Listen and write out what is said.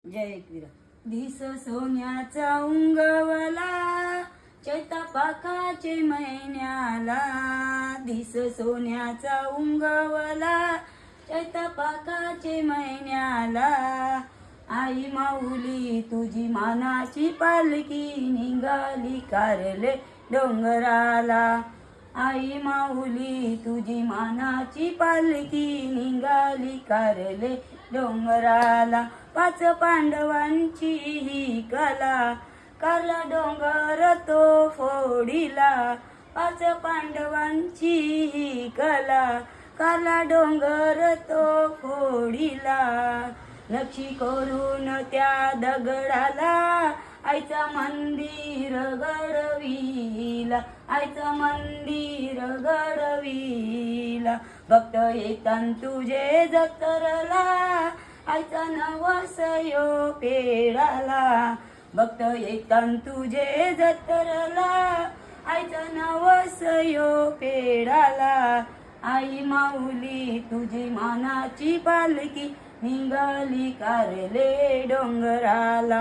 जय एकवीरा. दिस सोन्याचा उंगवला चैता पाकाचे महिन्याला. दिस सोन्याचा उंगवला चैता पाकाचे महिन्याला. आई माऊली तुझी मानाची पालखी निघाली कारले डोंगराला. आई माऊली तुझी मानाची पालखी निघाली कारले डोंगराला. पाच पांडवांची ही कला कारला डोंगर तो फोडीला. पाच पांडवांची ही कला कारला डोंगर तो फोडीला. नक्षी करून त्या दगडाला आईचा मंदिर घडविला. आईचा मंदिर घडविला. भक्त येतान तुझे जत्रला आईचा नवस यो पेडाला. भक्त येतान तुझे जत्रला आईचा नवस यो पेडाला. आई माऊली तुझी मानाची पालखी निघाली कारले डोंगराला.